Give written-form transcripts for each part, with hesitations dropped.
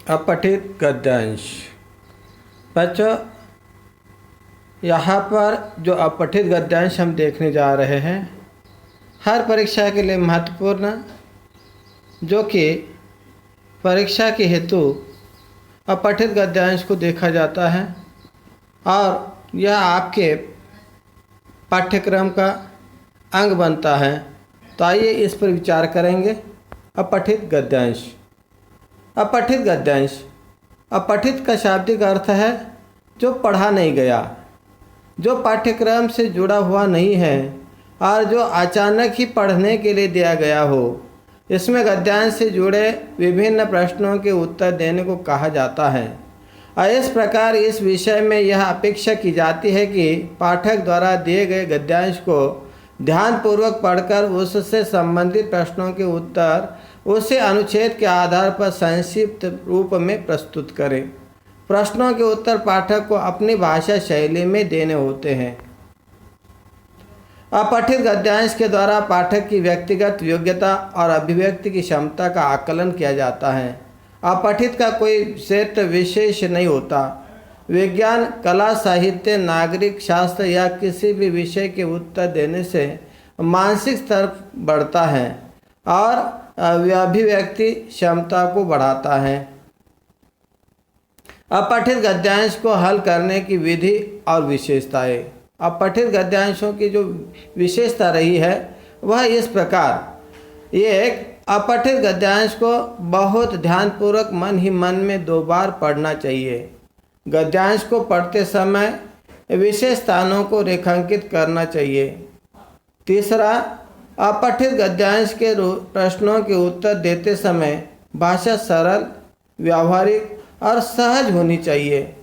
अपठित गद्यांश। बच्चों, यहाँ पर जो अपठित गद्यांश हम देखने जा रहे हैं, हर परीक्षा के लिए महत्वपूर्ण, जो कि परीक्षा के हेतु अपठित गद्यांश को देखा जाता है और यह आपके पाठ्यक्रम का अंग बनता है। तो आइए इस पर विचार करेंगे। अपठित गद्यांश। अपठित गद्यांश, अपठित का शाब्दिक अर्थ है जो पढ़ा नहीं गया, जो पाठ्यक्रम से जुड़ा हुआ नहीं है और जो अचानक ही पढ़ने के लिए दिया गया हो। इसमें गद्यांश से जुड़े विभिन्न प्रश्नों के उत्तर देने को कहा जाता है और इस प्रकार इस विषय में यह अपेक्षा की जाती है कि पाठक द्वारा दिए गए गद्यांश को ध्यानपूर्वक पढ़कर उससे संबंधित प्रश्नों के उत्तर उसे अनुच्छेद के आधार पर संक्षिप्त रूप में प्रस्तुत करें। प्रश्नों के उत्तर पाठक को अपनी भाषा शैली में देने होते हैं। अपठित गद्यांश के द्वारा पाठक की व्यक्तिगत योग्यता और अभिव्यक्ति की क्षमता का आकलन किया जाता है। अपठित का कोई क्षेत्र विशेष नहीं होता। विज्ञान, कला, साहित्य, नागरिक शास्त्र या किसी भी विषय के उत्तर देने से मानसिक स्तर बढ़ता है और अभिव्यक्ति क्षमता को बढ़ाता है। अपठित गद्यांश को हल करने की विधि और विशेषताएं। अपठित गद्यांशों की जो विशेषता रही है वह इस प्रकार। ये एक अपठित गद्यांश को बहुत ध्यानपूर्वक मन ही मन में 2 बार पढ़ना चाहिए। गद्यांश को पढ़ते समय विशेष स्थानों को रेखांकित करना चाहिए। तीसरा, अपठित गद्यांश के प्रश्नों के उत्तर देते समय भाषा सरल, व्यावहारिक और सहज होनी चाहिए।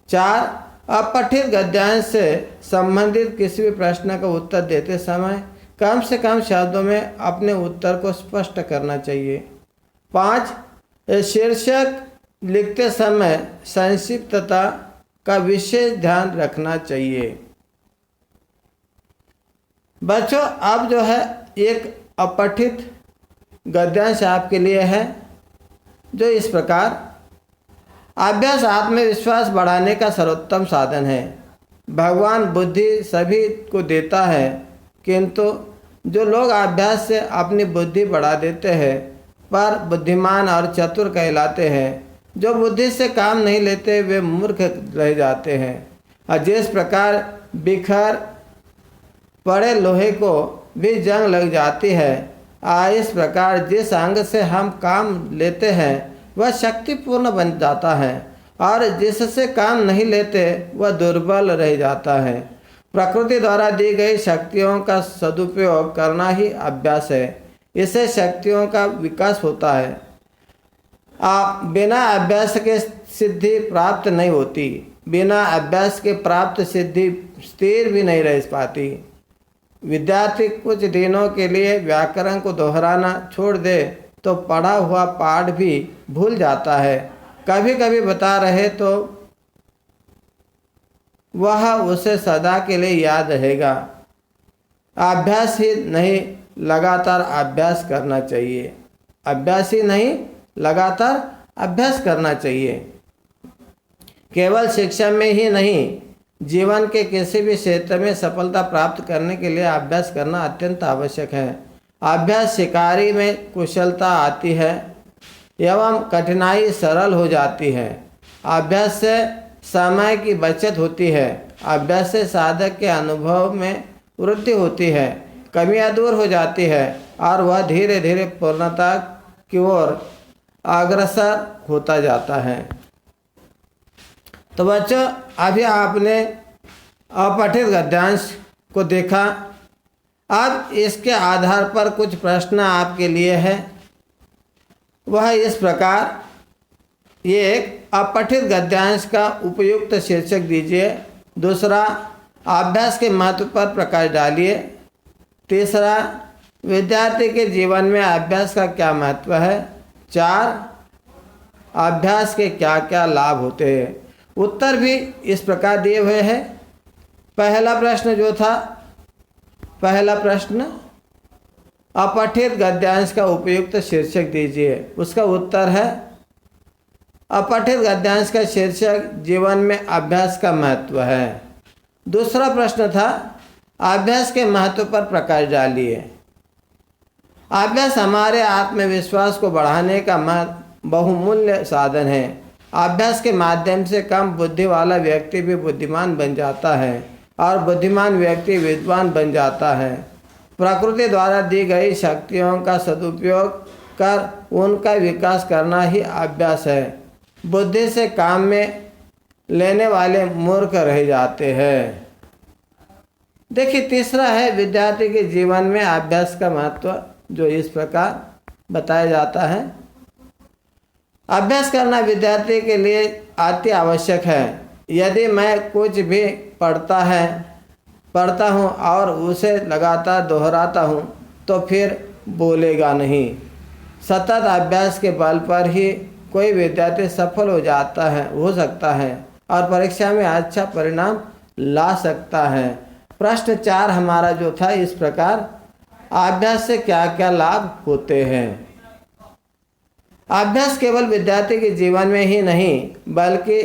4, अपठित गद्यांश से संबंधित किसी भी प्रश्न का उत्तर देते समय कम से कम शब्दों में अपने उत्तर को स्पष्ट करना चाहिए। 5, शीर्षक लिखते समय संक्षिप्तता का विशेष ध्यान रखना चाहिए। बच्चों, अब जो है एक अपठित गद्यांश आपके लिए है जो इस प्रकार। अभ्यास आत्मविश्वास बढ़ाने का सर्वोत्तम साधन है। भगवान बुद्धि सभी को देता है, किंतु जो लोग अभ्यास से अपनी बुद्धि बढ़ा देते हैं पर बुद्धिमान और चतुर कहलाते हैं। जो बुद्धि से काम नहीं लेते वे मूर्ख रह जाते हैं। और जिस प्रकार बिखर पड़े लोहे को भी जंग लग जाती है, इस प्रकार जिस अंग से हम काम लेते हैं वह शक्तिपूर्ण बन जाता है और जिससे काम नहीं लेते वह दुर्बल रह जाता है। प्रकृति द्वारा दी गई शक्तियों का सदुपयोग करना ही अभ्यास है। इससे शक्तियों का विकास होता है। बिना अभ्यास के सिद्धि प्राप्त नहीं होती। बिना अभ्यास के प्राप्त सिद्धि स्थिर भी नहीं रह पाती। विद्यार्थी कुछ दिनों के लिए व्याकरण को दोहराना छोड़ दे तो पढ़ा हुआ पाठ भी भूल जाता है। कभी कभी बता रहे तो वह उसे सदा के लिए याद रहेगा। अभ्यास ही नहीं, लगातार अभ्यास करना चाहिए। अभ्यास ही नहीं, लगातार अभ्यास करना चाहिए। केवल शिक्षा में ही नहीं, जीवन के किसी भी क्षेत्र में सफलता प्राप्त करने के लिए अभ्यास करना अत्यंत आवश्यक है। अभ्यास शिकारी में कुशलता आती है एवं कठिनाई सरल हो जाती है। अभ्यास से समय की बचत होती है। अभ्यास से साधक के अनुभव में वृद्धि होती है, कमियां दूर हो जाती है और वह धीरे धीरे पूर्णता की ओर अग्रसर होता जाता है। तो बच्चों, अभी आपने अपठित गद्यांश को देखा। अब इसके आधार पर कुछ प्रश्न आपके लिए है। वह इस प्रकार। ये एक अपठित गद्यांश का उपयुक्त शीर्षक दीजिए। दूसरा, अभ्यास के महत्व पर प्रकाश डालिए। तीसरा, विद्यार्थी के जीवन में अभ्यास का क्या महत्व है। 4, अभ्यास के क्या क्या लाभ होते हैं। उत्तर भी इस प्रकार दिए हुए हैं। पहला प्रश्न, अपठित गद्यांश का उपयुक्त शीर्षक दीजिए। उसका उत्तर है अपठित गद्यांश का शीर्षक जीवन में अभ्यास का महत्व है। दूसरा प्रश्न था अभ्यास के महत्व पर प्रकाश डालिए। अभ्यास हमारे आत्मविश्वास को बढ़ाने का बहुमूल्य साधन है। अभ्यास के माध्यम से कम बुद्धि वाला व्यक्ति भी बुद्धिमान बन जाता है और बुद्धिमान व्यक्ति विद्वान बन जाता है। प्रकृति द्वारा दी गई शक्तियों का सदुपयोग कर उनका विकास करना ही अभ्यास है। बुद्धि से काम में लेने वाले मूर्ख रह जाते हैं। देखिए तीसरा है विद्यार्थी के जीवन में अभ्यास का महत्व, जो इस प्रकार बताया जाता है। अभ्यास करना विद्यार्थी के लिए अति आवश्यक है। यदि मैं कुछ भी पढ़ता हूँ और उसे लगातार दोहराता हूँ तो फिर बोलेगा नहीं। सतत अभ्यास के बल पर ही कोई विद्यार्थी सफल हो सकता है और परीक्षा में अच्छा परिणाम ला सकता है। प्रश्न 4 हमारा जो था इस प्रकार, अभ्यास से क्या क्या लाभ होते हैं। अभ्यास केवल विद्यार्थी के जीवन में ही नहीं बल्कि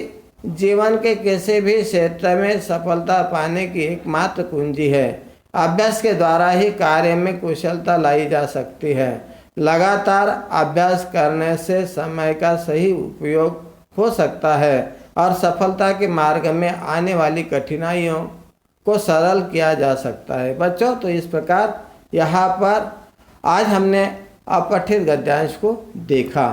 जीवन के किसी भी क्षेत्र में सफलता पाने की एकमात्र कुंजी है। अभ्यास के द्वारा ही कार्य में कुशलता लाई जा सकती है। लगातार अभ्यास करने से समय का सही उपयोग हो सकता है और सफलता के मार्ग में आने वाली कठिनाइयों को सरल किया जा सकता है। बच्चों, तो इस प्रकार यहाँ पर आज हमने अपठित गद्यांश को देखा।